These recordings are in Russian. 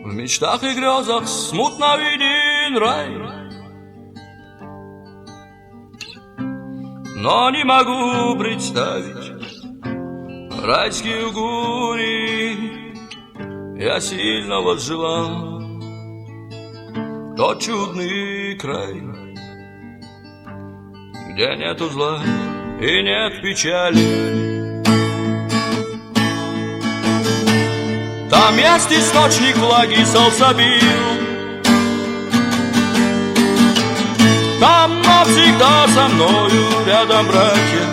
В мечтах и грезах смутно виден рай, но не могу представить райские угури. Я сильно возжелал тот чудный край, где нету зла и нет печали. Там есть источник влаги Салсабил, там навсегда со мною рядом братья.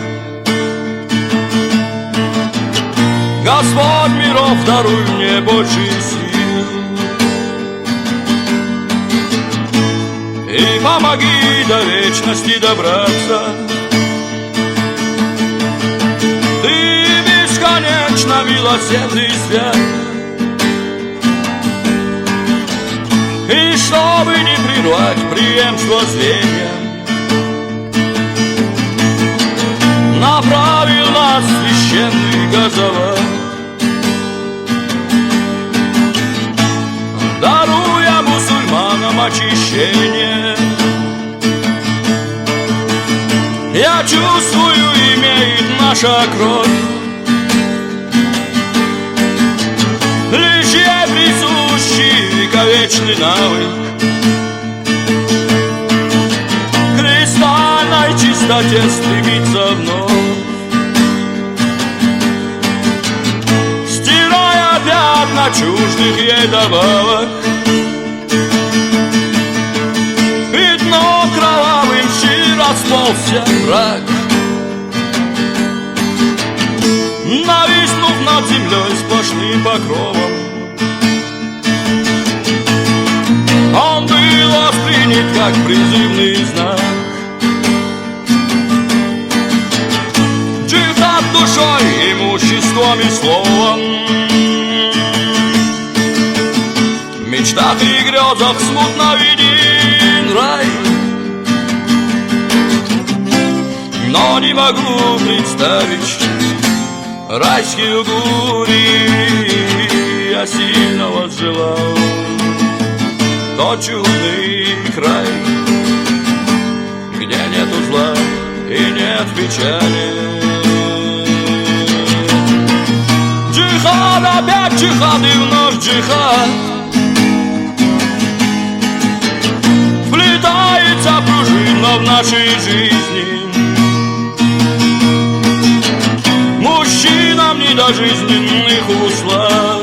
Господь миров, даруй мне больше сил и помоги до вечности добраться. Ты бесконечно милосердный свят, и чтобы не прервать преемство зрения, направил нас священный газовод, даруя мусульманам очищение. Я чувствую, имеет наша кровь лишь ей присущий вековечный навык кристальной чистоте стремиться вновь, стирая пятна чуждых ей добавок. Пятно кровавым щи расползся враг, нависнув над землей сплошным покровом. Он был воспринят как призывный знак, джихад душой, имуществом и словом. В мечтах и грезах смутно виден рай, но не могу представить райские угури. Я сильно возжелал тот чудный край, где нету зла и нет печали. Джихад, опять джихад и вновь джихад, вплетается пружина в нашей жизни. Мужчинам не до жизненных услад,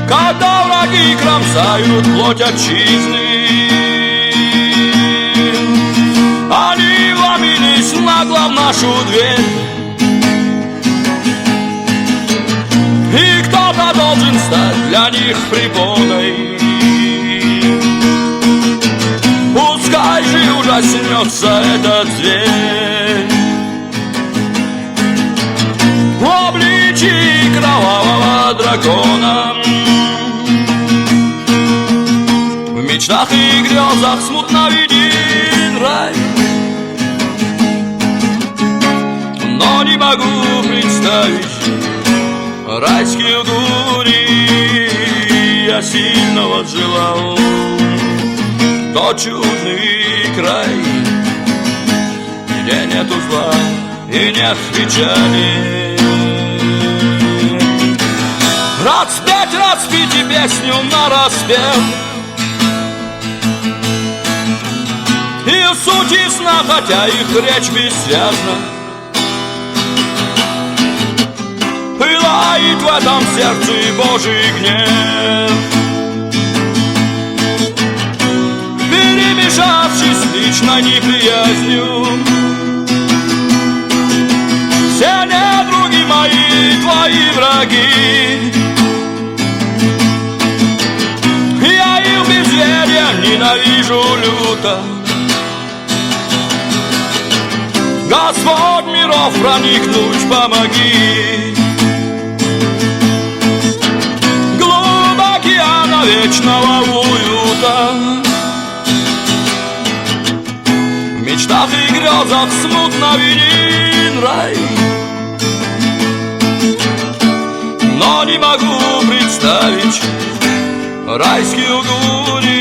когда враги кромсают плоть отчизны. Они вломились нагло в нашу дверь, и кто-то должен стать для них препоной. Пускай же ужаснется этот зверь в обличии кровавого дракона. В мечтах и грезах смутно виден рай, но не могу представить райские угури. Я сильно возжелал тот чудный край, где нету зла и нет печали. Распеть и песню нараспев, и суть ясна, хотя их речь бессвязна. Пылает в этом сердце Божий гнев, перемешавшись с личной неприязнью. Все недруги мои, твои враги, я их безверия ненавижу люто. Господь миров, проникнуть помоги. Глубь океана вечного уюта, в мечтах и грезах смутно виден рай, но не могу представить райские угури.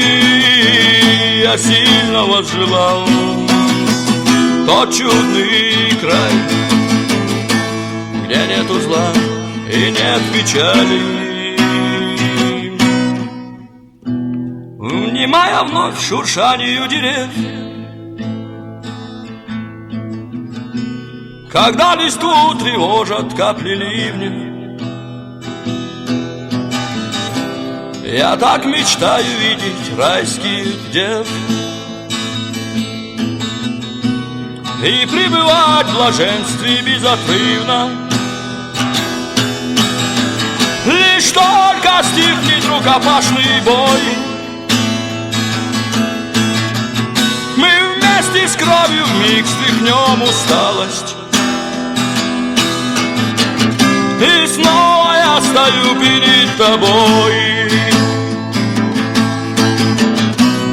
Я сильно возжелал тот чудный край, где нету зла и нет печали. Внимая вновь шуршанию дерев, когда листву тревожат капли ливня, я так мечтаю видеть райских дев и пребывать в блаженстве безотрывно. Лишь только стихнет рукопашный бой, мы вместе с кровью вмиг стряхнем усталость, и снова я стою перед тобой.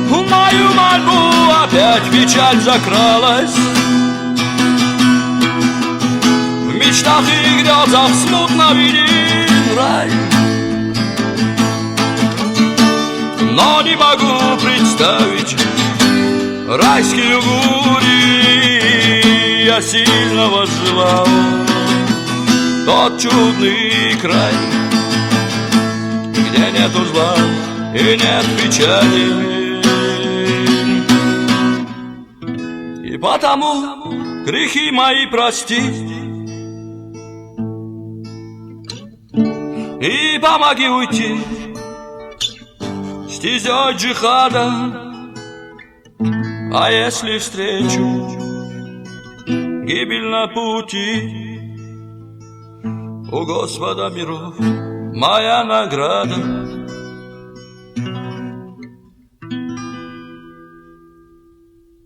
В мою мольбу опять печаль закралась, в мечтах и грезах смутно виден рай, но не могу представить райские угури. Я сильно возжелал тот чудный край, где нету зла и нет печали. И потому грехи мои прости, и помоги уйти стезей джихада. А если встречу гибель на пути, у Господа миров моя награда.